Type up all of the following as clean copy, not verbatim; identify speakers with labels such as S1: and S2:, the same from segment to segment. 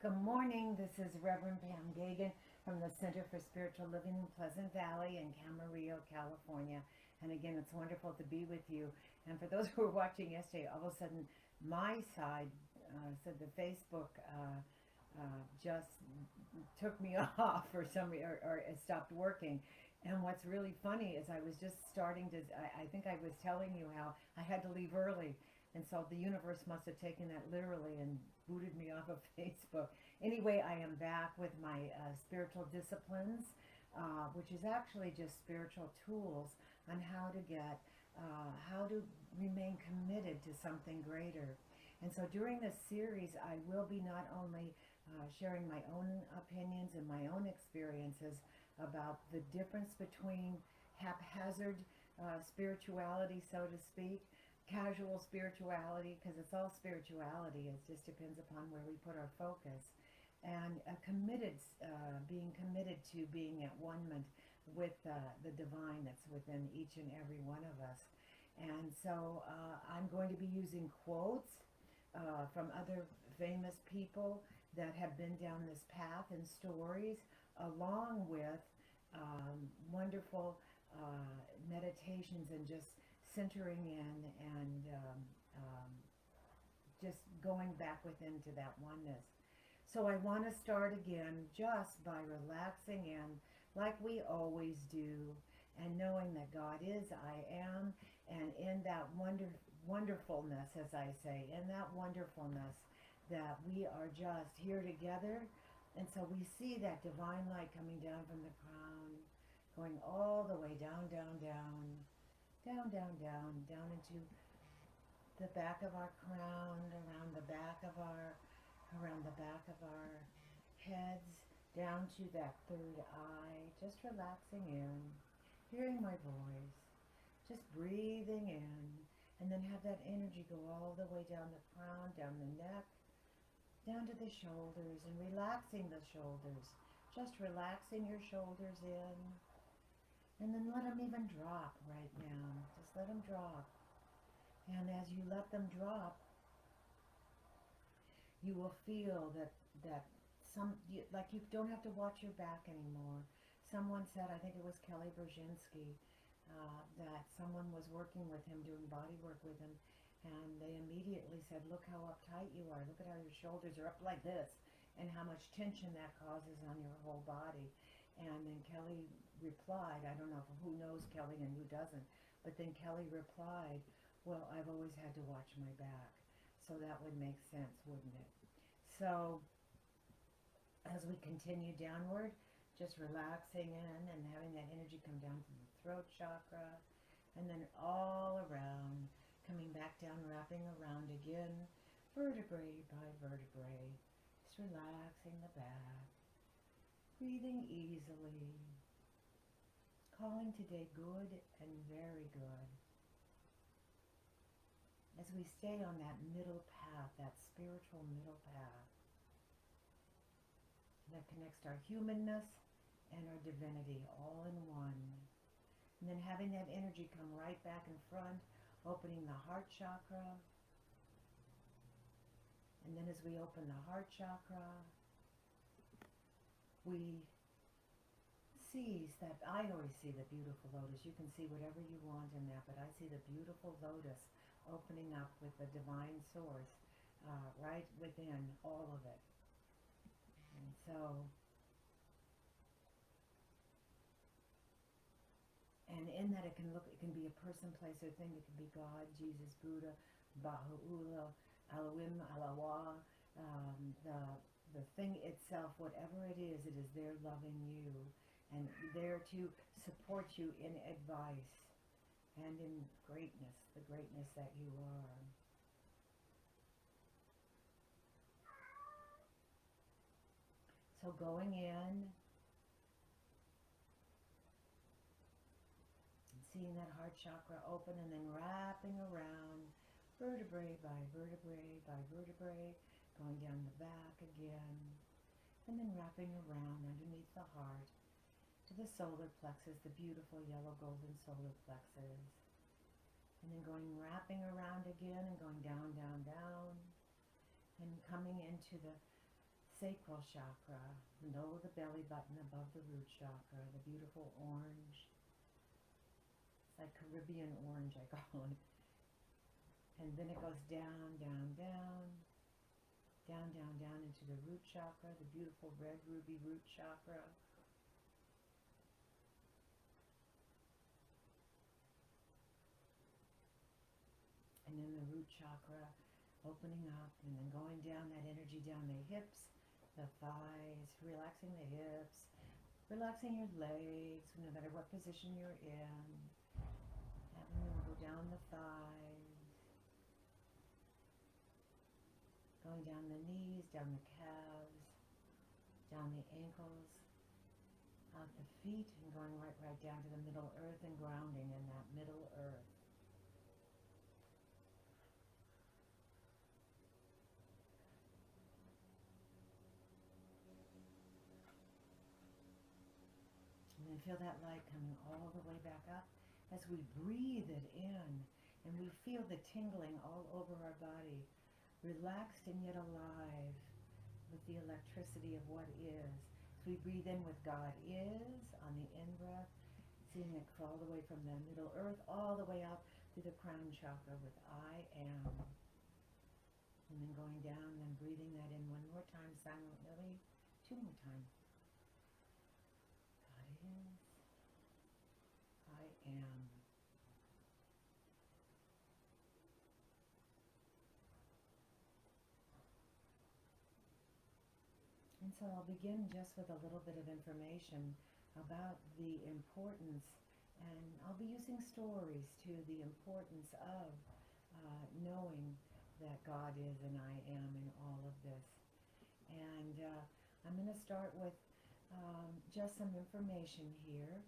S1: Good morning. This is Reverend Pam Geagan from the Center for Spiritual Living in Pleasant Valley in Camarillo, California. And again, it's wonderful to be with you. And for those who were watching yesterday, all of a sudden my side said the Facebook just took me off for some reason, or it stopped working. And what's really funny is I was just starting to, I think I was telling you how I had to leave early. And so the universe must have taken that literally and booted me off of Facebook. Anyway, I am back with my spiritual disciplines, which is actually just spiritual tools on how to remain committed to something greater. And so during this series, I will be not only sharing my own opinions and my own experiences about the difference between haphazard spirituality, so to speak, casual spirituality, because it's all spirituality. It just depends upon where we put our focus. And being committed to being at one with the divine that's within each and every one of us. And so I'm going to be using quotes from other famous people that have been down this path and stories, along with wonderful meditations and just centering in and just going back within to that oneness. So I want to start again just by relaxing in like we always do, and knowing that God is, I am, and in that wonderfulness, as I say, in that wonderfulness that we are just here together. And so we see that divine light coming down from the crown, going all the way down, down, down, down, down, down, down into the back of our crown, around the back of our heads, down to that third eye, just relaxing in, hearing my voice, just breathing in, and then have that energy go all the way down the crown, down the neck, down to the shoulders, and relaxing the shoulders, just relaxing your shoulders in, and then let them even drop right now. Just let them drop. And as you let them drop, you will feel like you don't have to watch your back anymore. Someone said, I think it was Kelly Brzezinski, that someone was working with him, doing body work with him, and they immediately said, look how uptight you are. Look at how your shoulders are up like this, and how much tension that causes on your whole body. And then Kelly replied, I don't know who knows Kelly and who doesn't, but then Kelly replied, well, I've always had to watch my back. So that would make sense, wouldn't it? So as we continue downward, just relaxing in and having that energy come down to the throat chakra, and then all around, coming back down, wrapping around again, vertebrae by vertebrae, just relaxing the back, breathing easily, calling today good and very good. As we stay on that middle path, that spiritual middle path, that connects our humanness and our divinity all in one. And then having that energy come right back in front, opening the heart chakra. And then as we open the heart chakra, we seize that, I always see the beautiful lotus. You can see whatever you want in that, but I see the beautiful lotus opening up with the divine source right within all of it. And so, and in that it can be a person, place, or thing. It can be God, Jesus, Buddha, Baha'u'llah, Elohim, Allah, the thing itself, whatever it is there loving you and there to support you in advice and in greatness, the greatness that you are. So going in, seeing that heart chakra open, and then wrapping around vertebrae by vertebrae by vertebrae, going down the back again, and then wrapping around underneath the heart to the solar plexus, the beautiful yellow golden solar plexus, and then wrapping around again and going down, down, down, and coming into the sacral chakra, middle of the belly button above the root chakra, the beautiful orange. It's like Caribbean orange, I call it. And then it goes down, down, down, down, down, down into the root chakra, the beautiful red ruby root chakra. And then the root chakra opening up and then going down, that energy down the hips, the thighs, relaxing the hips, relaxing your legs, no matter what position you're in. Having them go down the thighs, going down the knees, down the calves, down the ankles, out the feet, and going right down to the middle earth and grounding in that middle earth. And then feel that light coming all the way back up as we breathe it in, and we feel the tingling all over our body, relaxed and yet alive with the electricity of what is. So we breathe in with God is on the in-breath, seeing it all the way from the middle earth all the way up through the crown chakra with I am. And then going down and breathing that in one more time silently, two more times. God is, I am. And so I'll begin just with a little bit of information about the importance, and I'll be using stories to the importance of knowing that God is and I am in all of this. And I'm going to start with just some information here,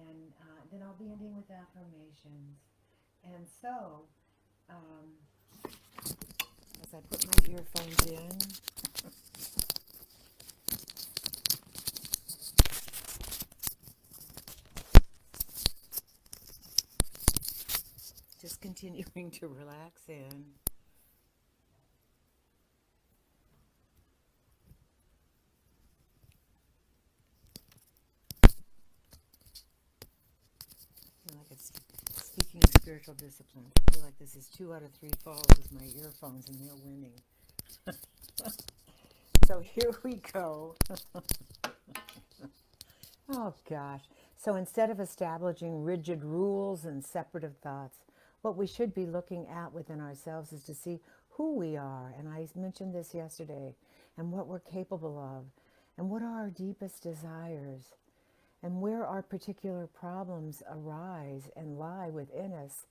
S1: and then I'll be ending with affirmations. And so, as I put my earphones in, just continuing to relax in. I feel like it's speaking spiritual discipline. I feel like this is 2 out of 3 falls with my earphones and they're winning. So here we go. Oh gosh. So instead of establishing rigid rules and separative thoughts, what we should be looking at within ourselves is to see who we are. And I mentioned this yesterday, and what we're capable of, and what are our deepest desires, and where our particular problems arise and lie within us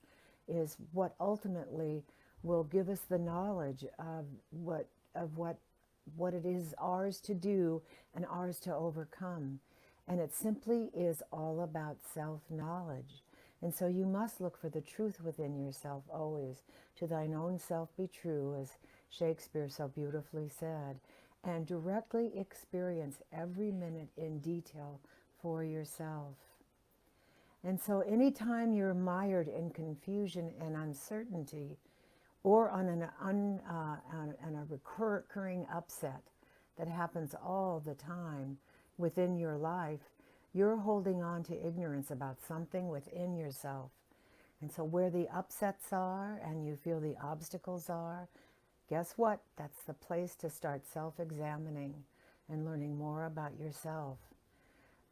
S1: is what ultimately will give us the knowledge of what it is ours to do and ours to overcome. And it simply is all about self-knowledge. And so you must look for the truth within yourself always. To thine own self be true, as Shakespeare so beautifully said, and directly experience every minute in detail for yourself. And so anytime you're mired in confusion and uncertainty, or on a recurring upset that happens all the time within your life, you're holding on to ignorance about something within yourself. And so where the upsets are and you feel the obstacles are, guess what? That's the place to start self-examining and learning more about yourself.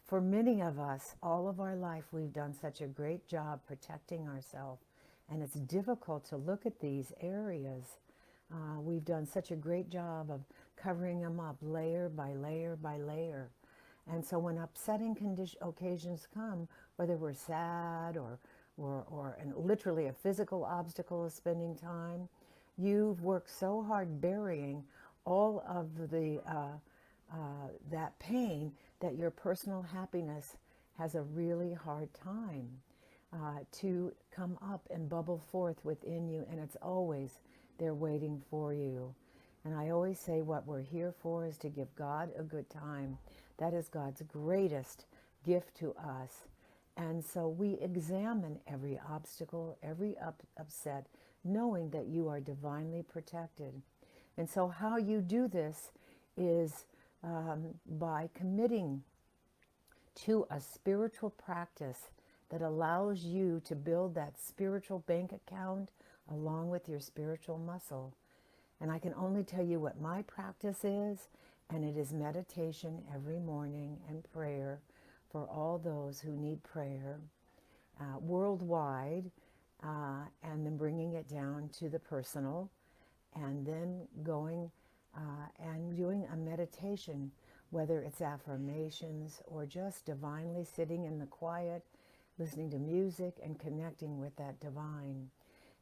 S1: For many of us, all of our life, we've done such a great job protecting ourselves. And it's difficult to look at these areas. We've done such a great job of covering them up layer by layer by layer. And so when upsetting occasions come, whether we're sad or and literally a physical obstacle is spending time, you've worked so hard burying all of that pain that your personal happiness has a really hard time to come up and bubble forth within you, and it's always there waiting for you. And I always say what we're here for is to give God a good time. That is God's greatest gift to us. And so we examine every obstacle, every upset, knowing that you are divinely protected. And so how you do this is by committing to a spiritual practice that allows you to build that spiritual bank account along with your spiritual muscle. And I can only tell you what my practice is, and it is meditation every morning and prayer for all those who need prayer worldwide, and then bringing it down to the personal, and then going and doing a meditation, whether it's affirmations or just divinely sitting in the quiet, listening to music and connecting with that divine.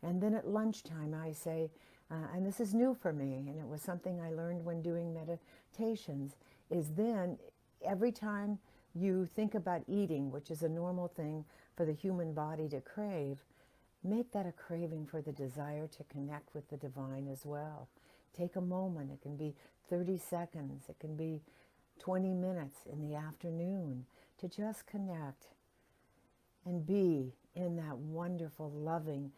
S1: And then at lunchtime I say, and this is new for me, and it was something I learned when doing meditations, is then every time you think about eating, which is a normal thing for the human body to crave, make that a craving for the desire to connect with the divine as well. Take a moment. It can be 30 seconds. It can be 20 minutes in the afternoon to just connect and be in that wonderful, loving,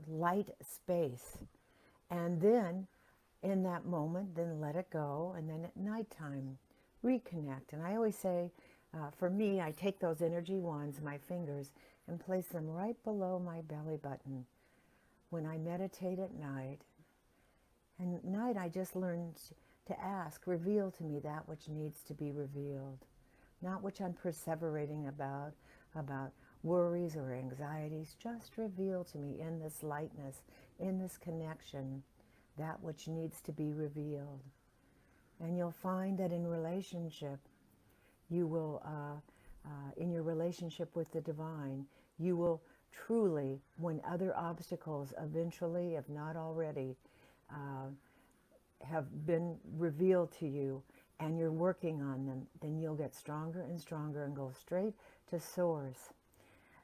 S1: light space. And then in that moment, then let it go. And then at nighttime, reconnect. And I always say, for me, I take those energy wands, my fingers, and place them right below my belly button when I meditate at night. And at night, I just learned to ask, reveal to me that which needs to be revealed, not which I'm perseverating about worries or anxieties. Just reveal to me in this lightness, in this connection, that which needs to be revealed. And you'll find that in relationship, you will, in your relationship with the divine, you will truly, when other obstacles eventually, if not already, have been revealed to you and you're working on them, then you'll get stronger and stronger and go straight to source.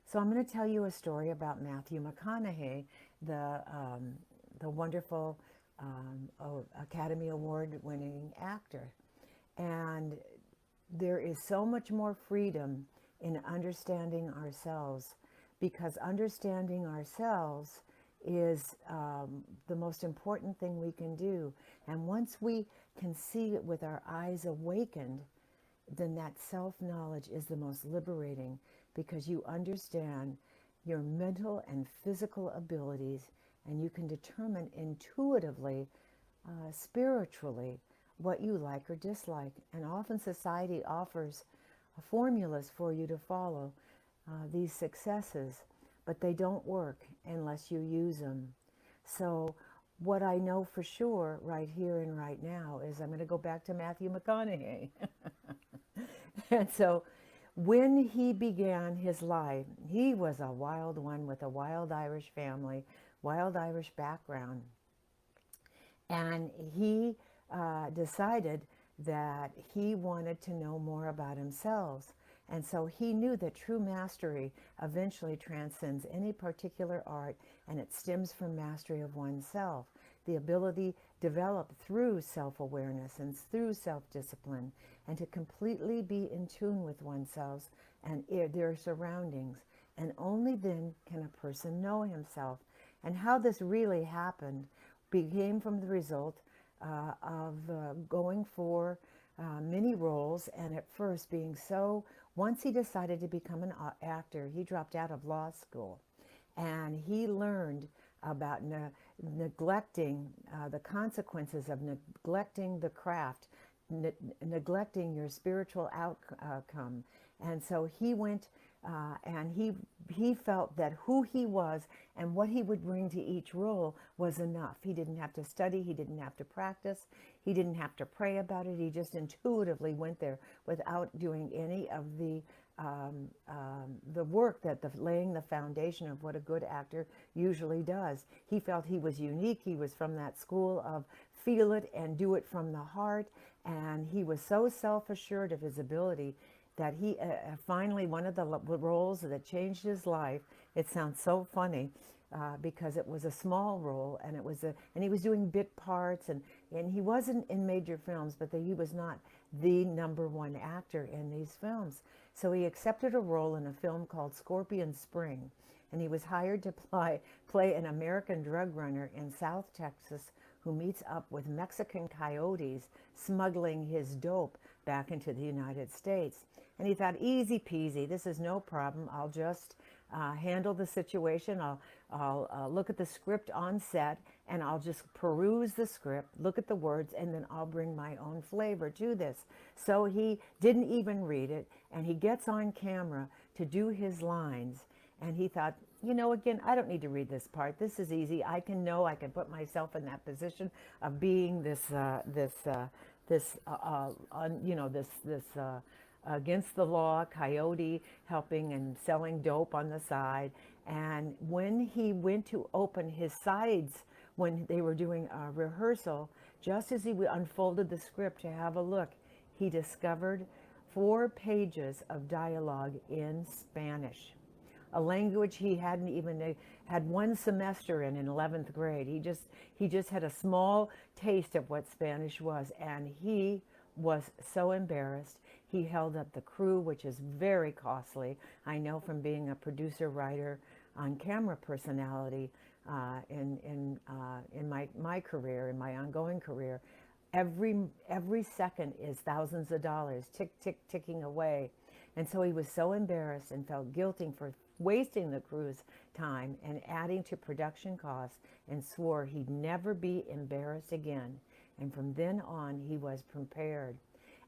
S1: So I'm going to tell you a story about Matthew McConaughey, the wonderful Academy Award-winning actor. And there is so much more freedom in understanding ourselves, because understanding ourselves is the most important thing we can do. And once we can see it with our eyes awakened, then that self-knowledge is the most liberating, because you understand your mental and physical abilities, and you can determine intuitively, spiritually, what you like or dislike. And often society offers formulas for you to follow, these successes, but they don't work unless you use them. So what I know for sure right here and right now is I'm going to go back to Matthew McConaughey. And so when he began his life, he was a wild one with a wild Irish family, wild Irish background. And he decided that he wanted to know more about himself. And so he knew that true mastery eventually transcends any particular art, and it stems from mastery of oneself. The ability developed through self-awareness and through self-discipline, and to completely be in tune with oneself and their surroundings. And only then can a person know himself. And how this really happened became from the result of going for many roles, and at first being so, once he decided to become an actor, he dropped out of law school, and he learned about neglecting the consequences of neglecting the craft, neglecting your spiritual outcome. And so he went and he felt that who he was and what he would bring to each role was enough. He didn't have to study, he didn't have to practice, he didn't have to pray about it. He just intuitively went there without doing any of the work that laying the foundation of what a good actor usually does. He felt he was unique. He was from that school of feel it and do it from the heart, and he was so self-assured of his ability that he finally, one of the roles that changed his life, it sounds so funny because it was a small role, and and he was doing bit parts, and he wasn't in major films, but he was not the #1 actor in these films. So he accepted a role in a film called Scorpion Spring, and he was hired to play an American drug runner in South Texas who meets up with Mexican coyotes smuggling his dope back into the United States. And he thought, easy peasy, this is no problem. I'll just handle the situation. I'll look at the script on set, and I'll just peruse the script, look at the words, and then I'll bring my own flavor to this. So he didn't even read it, and he gets on camera to do his lines. And he thought, you know, again, I don't need to read this part. This is easy. I can put myself in that position of being this against the law coyote helping and selling dope on the side. And when he went to open his sides, when they were doing a rehearsal, just as he unfolded the script to have a look, he discovered 4 pages of dialogue in Spanish, a language he hadn't even had 1 semester in 11th grade. He just had a small taste of what Spanish was, and he was so embarrassed. He held up the crew, which is very costly. I know from being a producer, writer, on camera personality in my career, in my ongoing career, every second is thousands of dollars, ticking away. And so he was so embarrassed and felt guilty for wasting the crew's time and adding to production costs, and swore he'd never be embarrassed again. And from then on, he was prepared.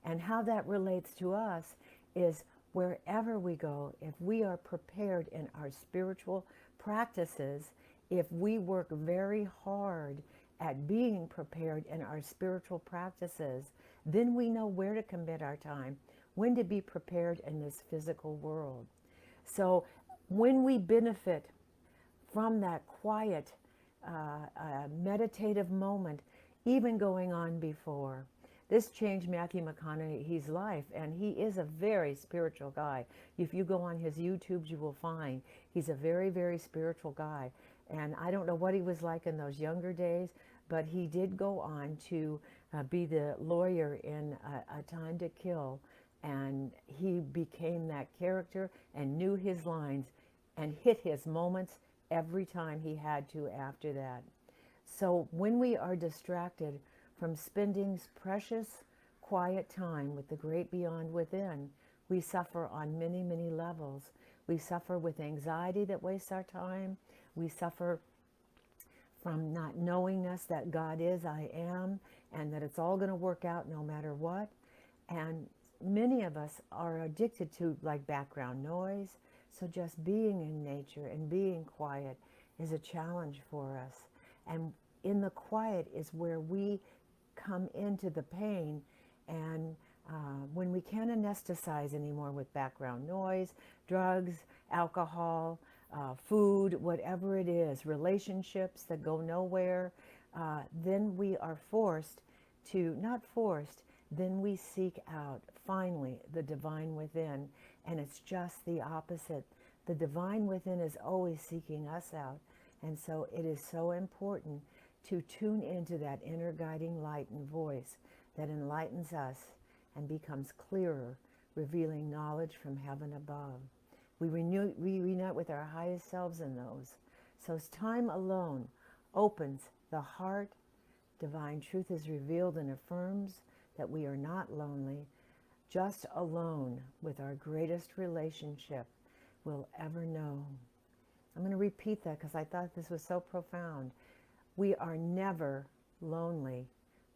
S1: And how that relates to us is wherever we go, if we are prepared in our spiritual practices, if we work very hard at being prepared in our spiritual practices, then we know where to commit our time, when to be prepared in this physical world. So when we benefit from that quiet, meditative moment, even going on before, this changed Matthew McConaughey's life, and he is a very spiritual guy. If you go on his YouTubes, you will find he's a very, very spiritual guy. And I don't know what he was like in those younger days, but he did go on to be the lawyer in A Time to Kill, and he became that character and knew his lines and hit his moments every time he had to after that. So when we are distracted from spending precious, quiet time with the great beyond within, we suffer on many, many levels. We suffer with anxiety that wastes our time. We suffer from not knowingness that God is, I am, and that it's all going to work out no matter what. And many of us are addicted to like background noise. So just being in nature and being quiet is a challenge for us. And in the quiet is where we come into the pain, and when we can't anesthetize anymore with background noise, drugs, alcohol, food, whatever it is, relationships that go nowhere, then we are forced to, not forced, then we seek out finally the divine within, and it's just the opposite. The divine within is always seeking us out, and so it is so important to tune into that inner guiding light and voice that enlightens us and becomes clearer, revealing knowledge from heaven above. We reunite with our highest selves in those. So as time alone opens the heart, divine truth is revealed and affirms that we are not lonely, just alone with our greatest relationship we'll ever know. I'm going to repeat that because I thought this was so profound. We are never lonely.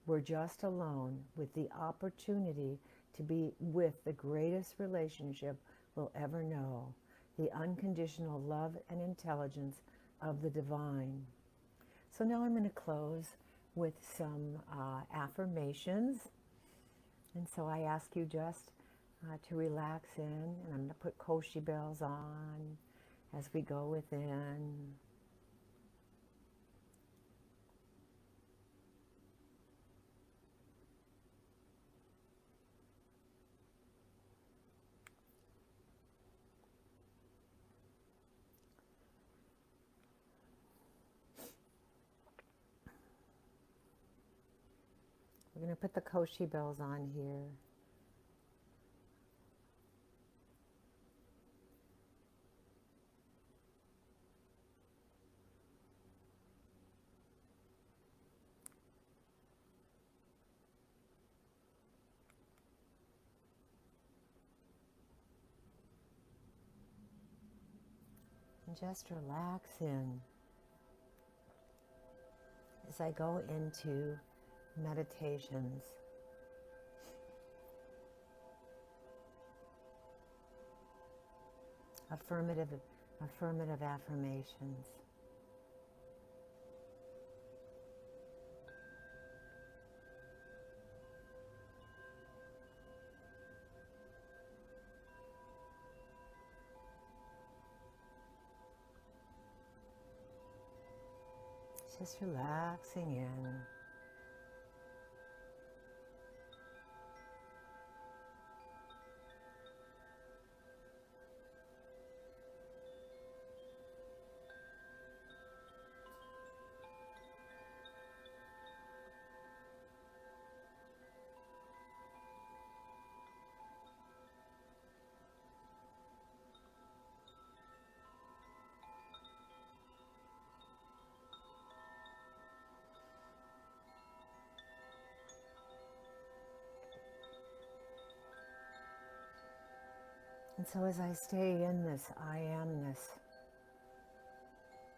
S1: We're just alone with the opportunity to be with the greatest relationship we'll ever know, the unconditional love and intelligence of the divine. So now I'm going to close with some affirmations. And so I ask you just to relax in, and I'm going to put Koshi bells on as we go within. We're going to put the Koshi bells on here. And just relax in as I go into meditations. Affirmative affirmations. Just relaxing in. And so as I stay in this I amness,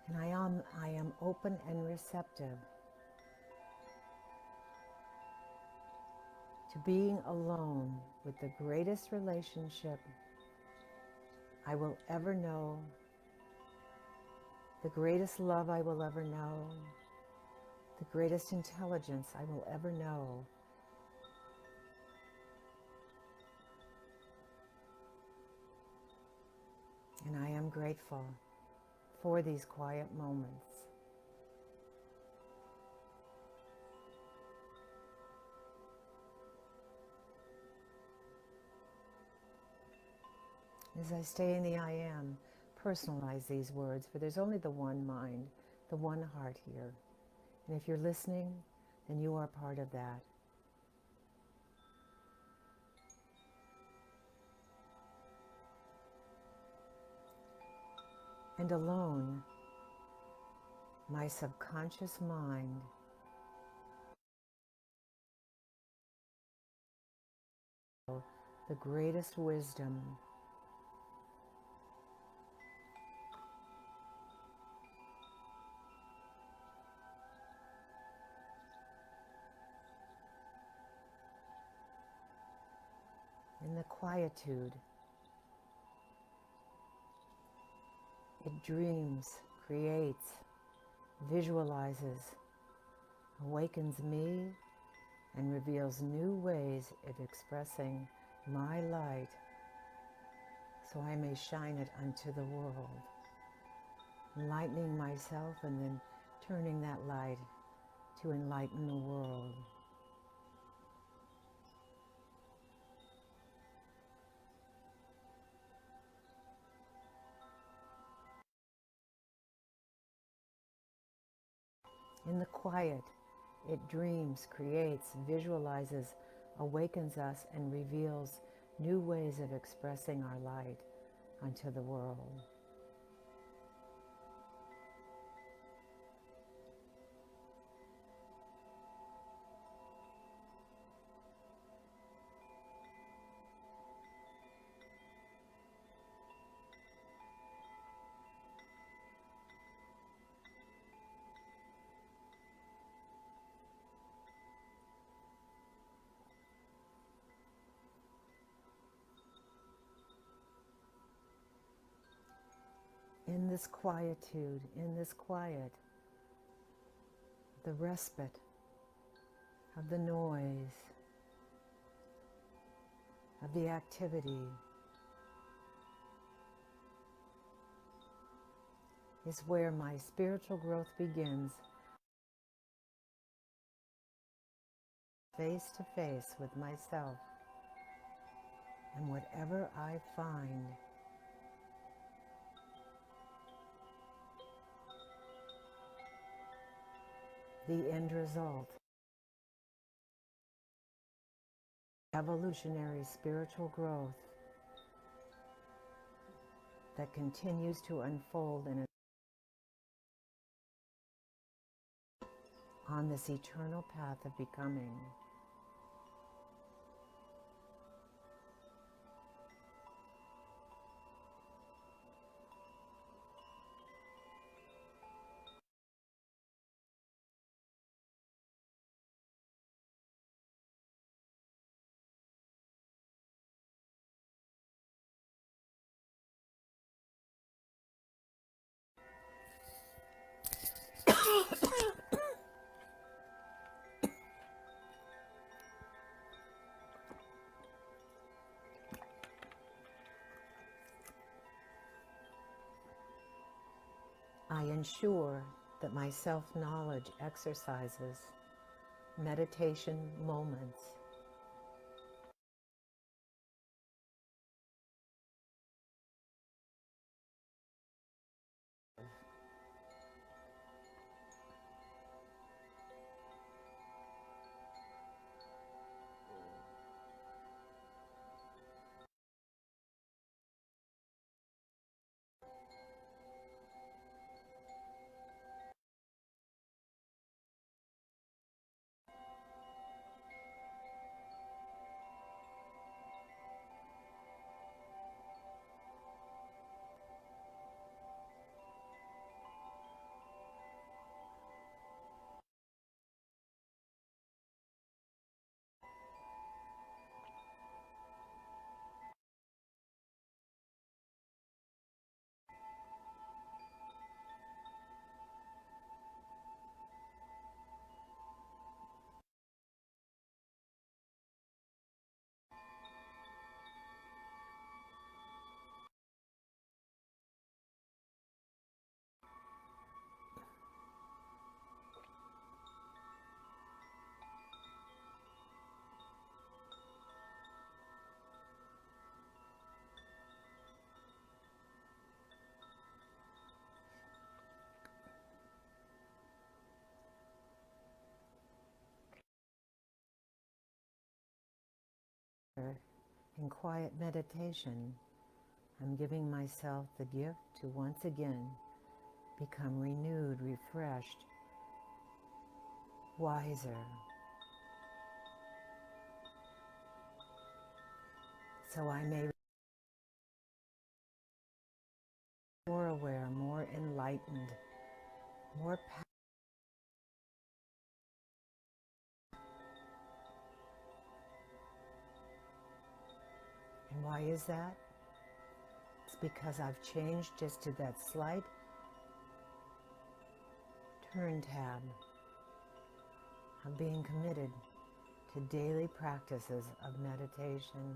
S1: and I am open and receptive to being alone with the greatest relationship I will ever know, the greatest love I will ever know, the greatest intelligence I will ever know. And I am grateful for these quiet moments. As I stay in the I am, personalize these words, for there's only the one mind, the one heart here. And if you're listening, then you are part of that. And alone, my subconscious mind the greatest wisdom, in the quietude. It dreams, creates, visualizes, awakens me, and reveals new ways of expressing my light so I may shine it unto the world, enlightening myself and then turning that light to enlighten the world. In the quiet, it dreams, creates, visualizes, awakens us, and reveals new ways of expressing our light unto the world. In this quietude, in this quiet, the respite of the noise, of the activity, is where my spiritual growth begins, face to face with myself. And whatever I find, the end result, evolutionary spiritual growth that continues to unfold on this eternal path of becoming. I ensure that my self-knowledge exercises, meditation moments, in quiet meditation. I'm giving myself the gift to once again become renewed, refreshed, wiser, so I may be more aware, more enlightened, more powerful. And why is that? It's because I've changed just to that slight turn tab of being committed to daily practices of meditation.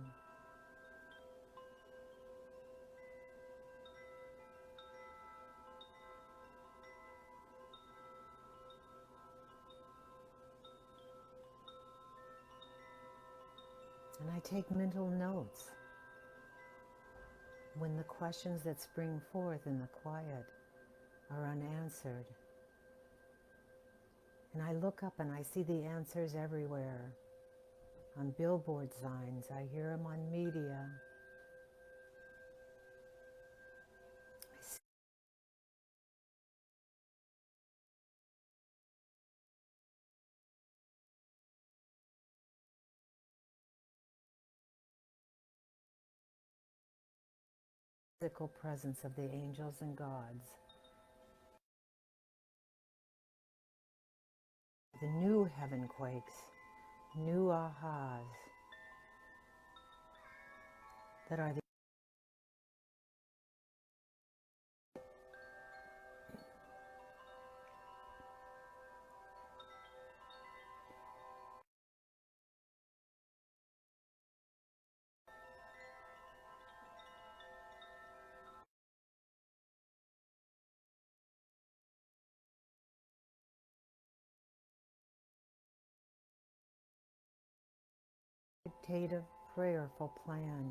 S1: And I take mental notes when the questions that spring forth in the quiet are unanswered. And I look up and I see the answers everywhere. On billboard signs, I hear them on media. I see the physical presence of the angels and gods. The new heaven quakes, new ahas that are the meditative, prayerful plan